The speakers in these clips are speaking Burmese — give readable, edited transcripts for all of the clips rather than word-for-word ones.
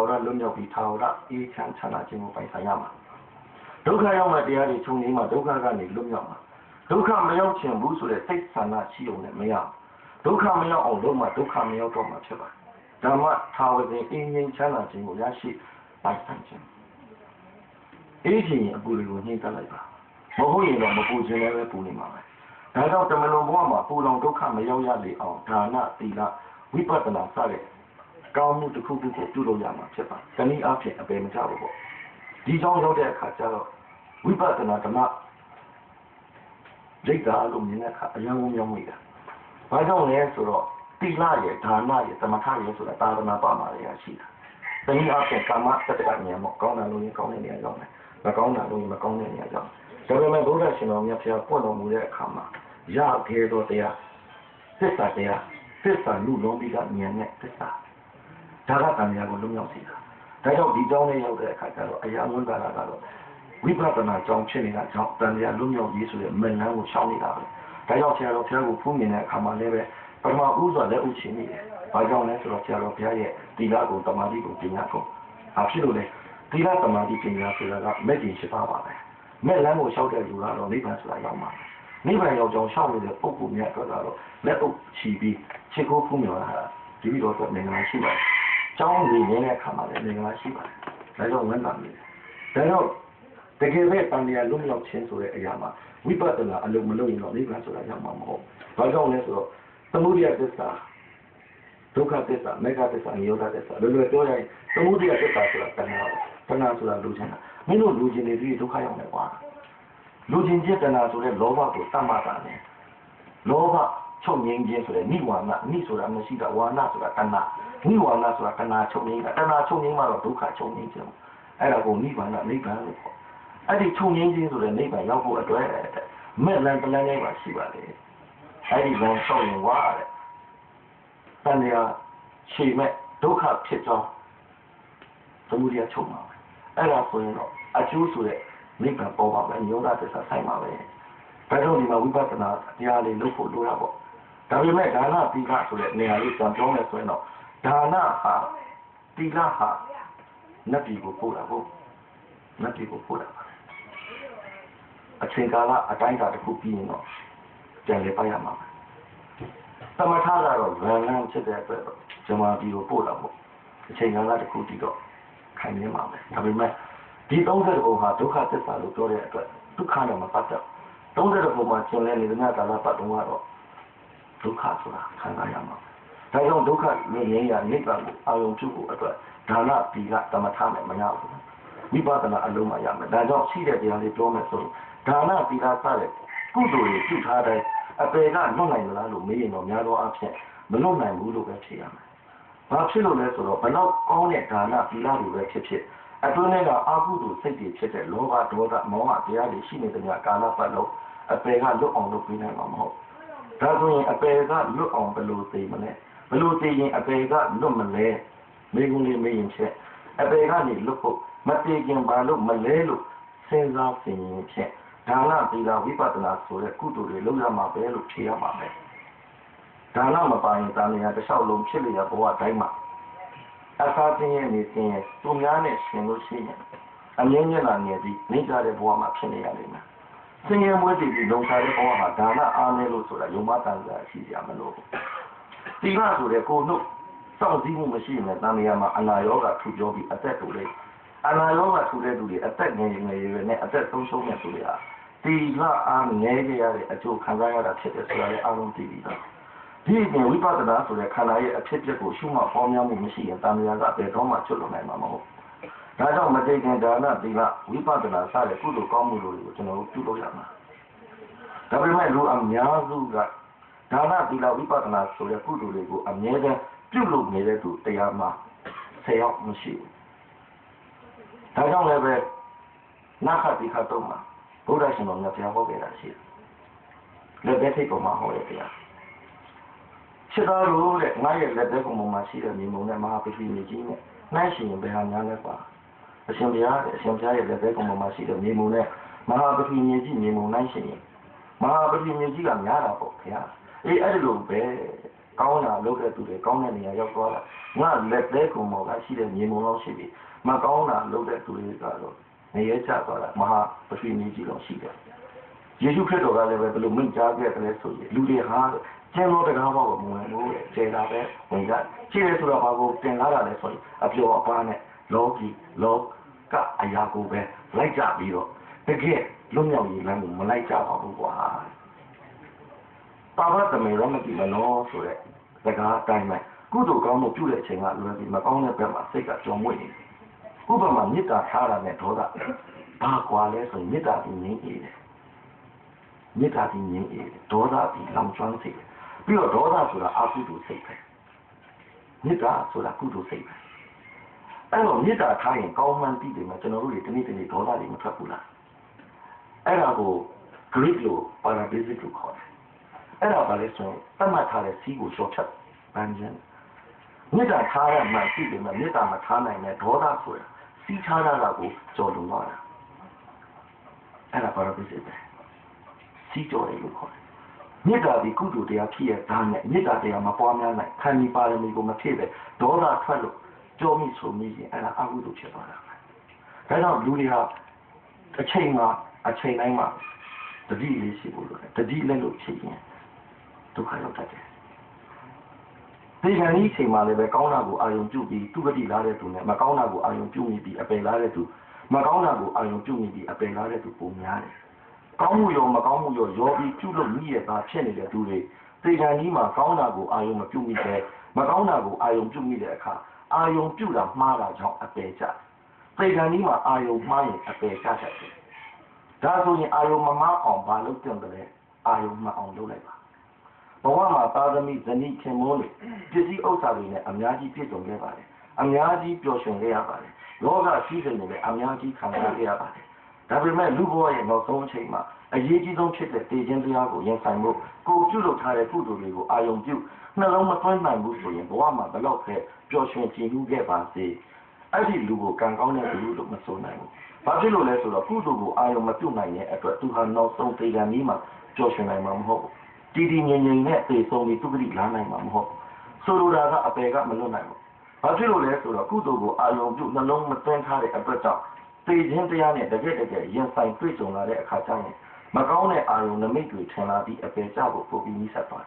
ဝရလွတ်မြောက်ပြီးထာဝရအေးချမ်းချမ်းသာခြင်းကိုပိုင်ဆိုင်ရမှာဒုက္ခရောက်မှတရားတွေချုပ်ငြိမ်းမှဒုက္ခကနေလွတ်မြောက်မှာဒုက္ခမရောက်ခြင်းဘူးဆိုတဲ့စိတ်ဆန္ဒရှိုံနဲ့မရဒုက္ခမရောက်အောင်လုပ်မှဒုက္ခမရောက်တော့မှဖြစ်ပါတယ်ဓမ္မထာဝရအေးငြိမ်းချမ်းသာခြင်းကိုရရှိပိုင်ဆိုင်ခြင်းအေးခြင်းအပူတွေကိုနှိမ့်သက်လိုက်ပါမဟုတ်ရင်တော့မပူခြင်းလည်းပဲပူနေမှာပဲဒါကြောင့်တမလွန်ဘဝမှာပူလောင်ဒုက္ခမရောက်ရလေအောင်ဒါနသီလဝိပဿနာစတဲ့ကောင်းမှုတစ်ခုခုကိုပြုလုပ်ရမှာဖြစ်ပါတယ်။တနည်းအားဖြင့်အပေမချဘူးပေါ့။ဒီကြောင့်ရောက်တဲ့အခါကျတော့ဝိပဿနာဓမ္မရိတ်တာလို့မြင်တဲ့အခါအယံဝမြောင်းမိတာ။ဘာကြောင့်လဲဆိုတော့တိလရဲ့ဒါနရဲ့သမထရဲ့ဆိုတာသာသနာပမာရရှိတာ။တနည်းအားဖြင့်ကာမတတ္တကဉာဏ်ပေါ့ကောင်းတာလို့ရင်ကောင်းတဲ့နေရာရောက်တယ်။မကောင်းတာလို့ရင်မကောင်းတဲ့နေရာရောက်တယ်။ဒါပေမဲ့ဘုရားရှင်တော်မြတ်ဖျားပွင့်တော်မူတဲ့အခါမှာရခဲ့တော်တရားသစ္စာတရားသစ္စာလူလုံးပြီးကဉာဏ်နဲ့သစ္စာဒါကတန်မြာကိုလုံးရောက်စေတာဒါကြောင့်ဒီကြောင်းလေးရောက်တဲ့အခါကျတော့အရာဝန်တာကတော့ဝိပဿနာကြောင်းဖြစ်နေတာကြောင့်တန်မြာလုံးရောက်ရေးဆိုတဲ့မလန်းကိုရှောင်နေတာပဲဒါကြောင့်ဆရာတော်ဘုရားကိုဖူးမြင်တဲ့အခါမှာလည်းပဲပထမဦးစွာလက်ဥချင်းနေတယ်ဘာကြောင့်လဲဆိုတော့ဆရာတော်ဘုရားရဲ့တိလကိုတမာတိကိုပညာကိုဖြစ်လို့လေတိလတမာတိပညာဆိုတာကမဲ့ကြီးရှိပါပါပဲမဲ့လန်းကိုရှောက်တဲ့လူကတော့နိဗ္ဗာန်ဆိုတာရောက်မှာနိဗ္ဗာန်ရောက်ကြောင်းရှောက်နေတဲ့ပုဂ္ဂိုလ်များအတွက်ကတော့လက်ဥချီပြီးခြေကိုဖူးမြင်တာဒီပြီးတော့နေငါရှိပါတယ်ကျောင်းကြီးနေတဲ့အခါမှာလည်းနေငါရှိပါတယ်ဒါကြောင့်ဝန်တာနေတယ်ဒါကြောင့်တကယ်ပဲတန်တရားလုံးရောက်ခြင်းဆိုတဲ့အရာမှာဝိပဿနာအလုံးမလုံးရင်တော့နိဗ္ဗာန်ဆိုတာရောက်မှာမဟုတ်ဘာကြောင့်လဲဆိုတော့သမုဒိယသစ္စာဒုက္ခသစ္စာမေဃသစ္စာနိရောဓသစ္စာလွယ်လွယ်ပြောရရင်သမုဒိယသစ္စာဆိုတာတဏှာဆိုတာလူချင်းတာမင်းတို့လူချင်းတွေပြီးဒုက္ခရောက်နေကွာလူချင်းจิตတဏှာဆိုတဲ့လောဘကိုတတ်မှတ်တာနဲ့လောဘချုပ်ငြိမ်းခြင်းဆိုတဲ့နိဝါဏနိဆိုတာမရှိတာဝါဏဆိုတာတဏှာနိဝါဏဆိုတာတဏှာချုပ်ငြိမ်းတာတဏှာချုပ်ငြိမ်းမှတော့ဒုက္ခချုပ်ငြိမ်းခြင်းအဲ့ဒါကိုနိဗ္ဗာန်နိဗ္ဗာန်လို့ခေါ်အဲ့ဒီချုပ်ငြိမ်းခြင်းဆိုတဲ့နိဗ္ဗာန်ရောက်ဖို့အတွက်မဲ့လန်ပလန်လေးပါရှိပါလေအဲ့ဒီဘောဆောက်ရင်ဝါတဲ့တန်ရာခြေမဲ့ဒုက္ခဖြစ်ကြောင်းသမုဒိယချုပ်မှာအဲ့ဒါဆိုရင်တော့အကျိုးဆိုတဲ့နိဗ္ဗာန်ပေါ်ပါပဲညောတာသစ္စာဆိုင်ပါပဲဒါကြောင့်ဒီမှာဝိပဿနာတရားလေးလုပ်ဖို့လိုတာပေါ့ဒါပေမဲ့ဒါနသီလဆိုတဲ့နေရာလေးပြန်ပြောမယ်ဆိုရင်တော့ဒါနဟာသီလဟာနတ်ပြည်ကိုပို့တာပေါ့နတ်ပြည်ကိုပို့တာပါအချိန်ကာလအတိုင်းအတာတစ်ခုပြီးရင်တော့ပြန်လည်ပိုက်ရမှာပဲသမထကတော့ဗန်လန်းဖြစ်တဲ့အတွက်ဇမာပြည်ကိုပို့တာပေါ့အချိန်ကာလတစ်ခုတည်တော့ခိုင်နေမှာပဲဒါပေမဲ့ဒီ30ဘုံဟာဒုက္ခသစ္စာလို့ပြောတဲ့အတွက်ဒုက္ခနဲ့မပတ်သက်30ဘုံမှာကျင်လည်နေတဲ့ကာလပတ်တုန်းကတော့ဒုက္ခဆိုတာခံစားရမှာဒါကြောင့်ဒုက္ခမြင်ရနိဗ္ဗာန်ကိုအာရုံပြုဖို့အတွက်ဒါနသီလသမထနဲ့မရဘူးဝိပဿနာအလုံးမရမယ်ဒါကြောင့်ရှိတဲ့တရားလေးပြောမယ်ဆိုဒါနသီလစတဲ့ကုသိုလ်တွေပြုထားတဲ့အပေကလွတ်နိုင်မလားလို့မေးရင်တော့များသောအားဖြင့်မလွတ်နိုင်ဘူးလို့ပဲဖြေရမယ်ဘာဖြစ်လို့လဲဆိုတော့ဘလောက်ကောင်းတဲ့ဒါနသီလတွေပဲဖြစ်အတွင်းထဲကအာဟုတုစိတ်တွေဖြစ်တဲ့လောဘဒေါသမောဟတရားတွေရှိနေတဲ့ကာလပတ်လုံးအပေကလွတ်အောင်လုပ်ပေးနိုင်မှာမဟုတ်ဒါဆိုရင်အပေကလွတ်အောင်ဘယ်လိုသိမလဲဘယ်လိုသိရင်အပေကလွတ်မလဲမိကုလေးမေးရင်ချက်အပေကနေလွတ်ဖို့မသိခင်ဘာလို့မလဲလို့စဉ်းစားသိရင်ချက်ဒါနသီလဝိပဿနာဆိုတဲ့ကုသိုလ်တွေလုပ်ရမှာပဲလို့ဖြေရမှာပဲဒါနမပါရင်တာမယာတစ်လျှောက်လုံးဖြစ်လျက်ဘဝတိုင်းမှာအသာသိရင်နေသိရင်သူများနဲ့ရှင်လို့ရှိရင်အမြင့်မြတ်လာနေပြီးနေကြတဲ့ဘဝမှာဖြစ်နေရလိမ့်မယ်ဆင်းရဲမွဲတည်ပြီးလုံခြားတဲ့ဘဝမှာဒါနအားနည်းလို့ဆိုတာယုံမတန်ကြာရှိကြမလို့သီလဆိုတဲ့ကိုယ်တို့စောင့်စည်းမှုမရှိရင်တာမယာမှာအနာရောဂါထူပြောပြီးအသက်တူလေအနာရောဂါထူတဲ့သူတွေအသက်ငယ်ငယ်ရွယ်နဲ့အသက်ဆုံးရှုံးတဲ့သူတွေဟာသီလအားနည်းကြရတဲ့အကျိုးခံစားရတာဖြစ်တယ်ဆိုတာလည်းအားလုံးသိပြီးသားဒီအပြင်ဝိပဿနာဆိုတဲ့ခန္ဓာရဲ့အဖြစ်အပျက်ကိုရှုမှတ်ပေါင်းများမှုမရှိရင်တာမယာကဘယ်တော့မှချွတ်လွန်နိုင်မှာမဟုတ်ဒါကြောင့်မသိခင်ဒါနသီလဝိပဿနာစတဲ့ကုသိုလ်ကောင်းမှုတွေကိုကျွန်တော်တို့ပြုလုပ်ရမှာဒါပေမဲ့လူအများစုကဒါနသီလဝိပဿနာဆိုတဲ့ကုသိုလ်တွေကိုအမြဲတမ်းပြုလုပ်နေတဲ့သူတရားမှာ10ယောက်မရှိဘူးဒါကြောင့်လည်းပဲနာခတိခတ်တော့မှာဘုရားရှင်တော်မြတ်ဘုရားဟောခဲ့တာရှိတယ်လက်သက်ထိပ်ပေါ်မှာဟောတဲ့တရားခြေသားလို့တဲ့ငါရဲ့လက်သက်ကောင်ပေါ်မှာရှိတဲ့မြေမုံနဲ့မဟာပတိမြေကြီးနဲ့နှိုင်းရှင်ဘယ်ဟာများလဲပါအရှင်ဘုရားရဲ့လက်သက်ကောင်ပေါ်မှာရှိတဲ့မြေမုံနဲ့မဟာပတိမြေကြီးမြေမုံနှိုင်းရှင်မဟာပတိမြေကြီးကများတာပေါ့ခင်ဗျာအဲ့ဒီလိုပဲ ကောင်းတာလုပ်တဲ့သူတွေကောင်းတဲ့နေရာရောက်သွားတာငါလက်သေးကုံမော်ကရှိတဲ့မြေမုံလောက်ရှိပြီမကောင်းတာလုပ်တဲ့သူတွေကတော့နေရချသွားတာမဟာပထဝီမြေကြီးလောက်ရှိတယ်ယေရှုခရစ်တော်ကလည်းပဲဘယ်လိုမိန့်ကြားခဲ့တယ်ဆိုရင်လူတွေဟာကျင်းတော်တရားဘောကိုမဝင်ဘူးတဲ့ကျေတာပဲဝင်ကြကျေတယ်ဆိုတော့ဘာကိုတင်လာတာလဲဆိုရင်အပြောအပားနဲ့လောကီလောကအရာကိုပဲလိုက်ကြပြီးတော့တကယ်လွတ်မြောက်ရေးလမ်းကိုမလိုက်ကြပါဘူးကွာပါဝတ်တမေရောမကြည့်မလို့ဆိုတဲ့စကားအတိုင်းပဲကုသိုလ်ကောင်းမှုပြုတဲ့အချိန်ကလွယ်ပြီးမကောင်းတဲ့ဘက်မှာစိတ်ကကြော်မွေ့နေဥပမာမေတ္တာထားတာနဲ့ဒေါသဘာကွာလဲဆိုရင်မေတ္တာပြီးငြိမ်းအေးတယ်မေတ္တာပြီးငြိမ်းအေးတယ်ဒေါသပြီးလောင်ကျွမ်းစေတယ်ပြီးတော့ဒေါသဆိုတာအကုသိုလ်စိတ်ပဲမေတ္တာဆိုတာကုသိုလ်စိတ်ပဲအဲ့တော့မေတ္တာထားရင်ကောင်းမှန်းသိတယ်မှာကျွန်တော်တို့တွေတနေ့တနေ့ဒေါသတွေမထွက်ဘူးလားအဲ့ဒါကို Greek လို့ parabasic လို့ခေါ်တယ်အဲ့ဒါဘာလဲဆိုရင်တတ်မှတ်ထားတဲ့စီးကိုရှော့ချက်ပန်းခြင်းမေတ္တာထားရမှသိတယ်မှာမေတ္တာမထားနိုင်တဲ့ဒေါသဆိုတာစီးထားတာကိုကြော်လွန်သွားတာအဲ့ဒါ parabasic ပဲစီးကြော်တယ်လို့ခေါ်တယ်မေတ္တာဒီကုသိုလ်တရားဖြစ်ရတာနဲ့မေတ္တာတရားမပွားများနိုင်ခံဒီပါရမီကိုမဖြည့်ပဲဒေါသထွက်လို့ကြောမိဆိုမိရင်အဲ့ဒါအကုသိုလ်ဖြစ်သွားတာပဲဒါကြောင့်လူတွေဟာအချိန်တိုင်းမှာတတိလေးရှိဖို့လိုတယ်တတိလက်လို့ဖြစ်ရင်ဒုက္ခရောက်တတ်တယ်ဒီကနေ့ချိန်မှာလည်းပဲကောင်းတာကိုအာရုံပြုပြီးသူပတိလာတဲ့သူနဲ့မကောင်းတာကိုအာရုံပြုမိပြီးအပယ်လာတဲ့သူမကောင်းတာကိုအာရုံပြုမိပြီးအပယ်လာတဲ့သူပုံများတယ်ကောင်းမှုရောမကောင်းမှုရောပြီးပြုလို့မိရတာဖြစ်နေတဲ့သူတွေဒီကနေ့မှာကောင်းတာကိုအာရုံမပြုမိတဲ့မကောင်းတာကိုအာရုံပြုမိတဲ့အခါအာယုံပြုတာမှားတာကြောင့်အပယ်ကျသေကံကြီးမှာအာယုံမှားရင်အပယ်ကျတတ်တယ်ဒါဆိုရင်အာယုံမမှားအောင်ဘာလုပ်ကြံတယ်အာယုံမှအောင်လုပ်လိုက်ပါဘဝမှာသာသမီဇနီးခင်မိုးတွေပစ္စည်းဥစ္စာတွေနဲ့အများကြီးပြည့်စုံခဲ့ပါတယ်အများကြီးပျော်ရွှင်ခဲ့ရပါတယ်လောကရှိစိတ်တွေလည်းအများကြီးခံစားခဲ့ရပါတယ်ဒါပေမဲ့လူဘဝရဲ့နောက်ဆုံးအချိန်မှာအရေးကြီးဆုံးဖြစ်တဲ့တည်ခြင်းတရားကိုရင်ဆိုင်ဖို့ကိုပြုလုပ်ထားတဲ့ကုသိုလ်တွေကိုအာယုံပြုနှလုံးမသွင်းနိုင်ဘူးဆိုရင်ဘဝမှာဘလောက်ပဲပျော်ရွှင်ကြည်နူးခဲ့ပါစေအဲ့ဒီလူကိုကံကောင်းတဲ့လူလို့မဆိုနိုင်ဘူးဘာဖြစ်လို့လဲဆိုတော့ကုသိုလ်ကိုအာယုံမပြုနိုင်တဲ့အတွက်သူဟာနောက်ဆုံးသေကံကြီးမှာပျော်ရွှင်နိုင်မှာမဟုတ်ဘူးတည်တည်ငြိမ်ငြိမ်နဲ့သေဆုံးပြီးသူကတိလာနိုင်မှာမဟုတ်ဘူးဆိုလိုတာကအပေကမလွတ်နိုင်ဘူးဘာဖြစ်လို့လဲဆိုတော့ကုသိုလ်ကိုအာယုံပြုနှလုံးမသွင်းထားတဲ့အတွက်ကြောင့်သေခြင်းတရားနဲ့တကယ်ရင်ဆိုင်တွေ့ကြုံလာတဲ့အခါကျရင်မကောင်းတဲ့အာယုံနမိတ်တွေထင်လာပြီးအပေကျဖို့ပုံပြီးနိစ္စသွား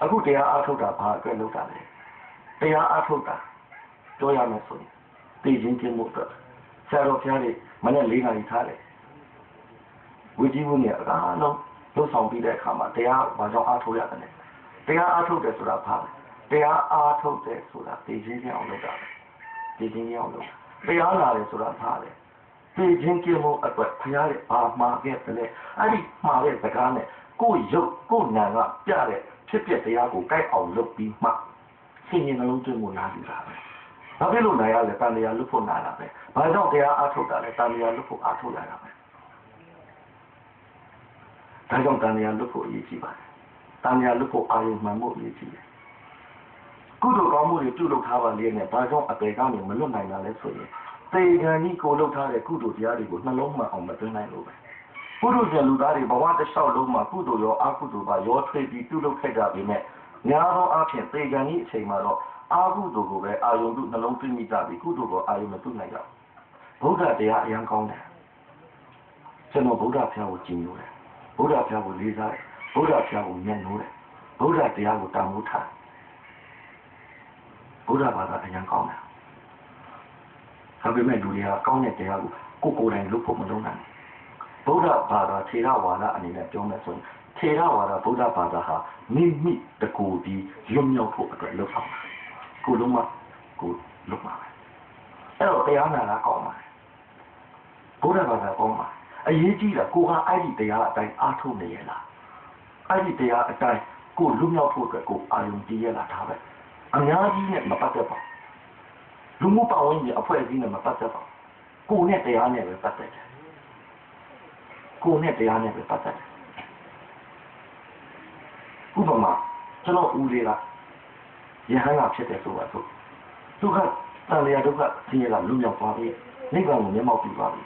အခုတရားအားထုတ်တာဘာအတွက်လုပ်တာလဲတရားအားထုတ်တာပြောရမယ်ဆိုရင်သိချင်းချင်းမှုအတွက်ဆရာတော်ဖျားလေးမနေ့၄နာရီထားတယ်ဝိဇိဝုနဲ့အားလုံးလှုပ်ဆောင်ပြီးတဲ့အခါမှာတရားဘာကြောင့်အားထုတ်ရတယ်လဲတရားအားထုတ်တယ်ဆိုတာဘာလဲတရားအားထုတ်တယ်ဆိုတာသိချင်းချင်းအောင်လုပ်တာပဲသိချင်းချင်းအောင်လုပ်တရားလာတယ်ဆိုတာဘာလဲသိချင်းချင်းမှုအတွက်ဖျားရဲ့အာမှားခဲ့တယ်အဲ့ဒီမှားတဲ့စကားနဲ့ကိုယ်ရုပ်ကိုယ်နာကပြတဲ့ဖြစ်ပျက်တရားကိုကြိုက်အောင်လုပ်ပြီးမှစိတ်ဉာဏ်နှလုံးသွင်းမှုနားယူတာပဲ။ဘာဖြစ်လို့နာရလဲတန်တရားလွတ်ဖို့နာတာပဲ။ဘာကြောင့်တရားအားထုတ်တာလဲတန်တရားလွတ်ဖို့အားထုတ်ရတာပဲ။ဒါကြောင့်တန်တရားလွတ်ဖို့အရေးကြီးပါတယ်။တန်တရားလွတ်ဖို့အာရုံမှန်ဖို့အရေးကြီးတယ်။ကုသိုလ်ကောင်းမှုတွေပြုလုပ်ထားပါလေနဲ့ဘာကြောင့်အပေကနေမလွတ်နိုင်တာလဲဆိုရင်သေကံကြီးကိုလုပ်ထားတဲ့ကုသိုလ်တရားတွေကိုနှလုံးမှန်အောင်မသွင်းနိုင်လို့ပဲ။ပုရုဇဉ်လူသားတွေဘဝတစ်လျှောက်လုံးမှာကုသိုလ်ရောအကုသိုလ်ပါရောထွေးပြီးပြုလုပ်ခဲ့ကြပေမဲ့များသောအားဖြင့်သေကံကြီးအချိန်မှာတော့အာဟုတုကိုပဲအာယုံတုနှလုံးသွင်းမိကြပြီးကုသိုလ်ကိုအာယုံမသွင်းနိုင်ကြဘူးဗုဒ္ဓတရားအရင်ကောင်းတယ်ကျွန်တော်ဗုဒ္ဓဘုရားကိုကြည်ညိုတယ်ဗုဒ္ဓဘုရားကိုလေးစားတယ်ဗုဒ္ဓဘုရားကိုမြတ်နိုးတယ်ဗုဒ္ဓတရားကိုတန်ဖိုးထားဗုဒ္ဓဘာသာအရင်ကောင်းတယ်ဒါပေမဲ့လူတွေကကောင်းတဲ့တရားကိုကိုယ်တိုင်လုပ်ဖို့မလုပ်နိုင်ဗုဒ္ဓဘာသာထေရဝါဒအနေနဲ့ပြောမယ်ဆိုရင်ထေရဝါဒဗုဒ္ဓဘာသာဟာမိတကူပြီးလွတ်မြောက်ဖို့အတွက်လုပ်ဆောင်တာကိုလုံးမကိုလုပ်ပါမယ်အဲ့တော့တရားနာတာကောင်းပါတယ်ဘုရားဘာသာကောင်းပါအရေးကြီးတာကိုကအဲ့ဒီတရားအတိုင်းအားထုတ်နေရလားအဲ့ဒီတရားအတိုင်းကိုလွတ်မြောက်ဖို့အတွက်ကိုအာရုံတည်ရလားဒါပဲအများကြီးနဲ့မပတ်သက်ပါလူမှုပတ်ဝန်းကျင်အဖွဲ့အစည်းနဲ့မပတ်သက်ပါကိုနဲ့တရားနဲ့ပဲပတ်သက်တယ်ကိုနဲ့တရားနဲ့ပဲပတ်သက်တယ်ဥပမာကျွန်တော်ဦးလေးကယဟန်ကဖြစ်တယ်ဆိုပါစို့သူကတန်လျာဒုက္ခဆင်းရဲကလွတ်မြောက်သွားပြီနိဗ္ဗာန်ကိုမျက်မှောက်ပြုသွားပြီ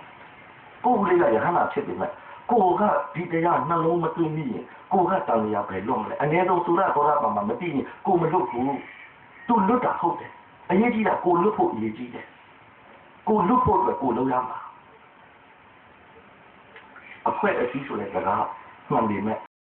ကိုယ်ဦးလေးကယဟန်ကဖြစ်ပေမဲ့ ကိုကဒီတရားနှလုံးမသွင်းမိရင်ကိုကတန်လျာပဲလွတ်မလဲအနည်းဆုံးသုရသောတာပန်မှာမသိရင်ကိုမလွတ်ဘူးသူလွတ်တာဟုတ်တယ်အရေးကြီးတာကိုလွတ်ဖို့အရေးကြီးတယ်ကိုလွတ်ဖို့အတွက်ကိုလုပ်ရမှာအဖွဲအစည်းဆိုတဲ့စကားမှန်ပေမဲ့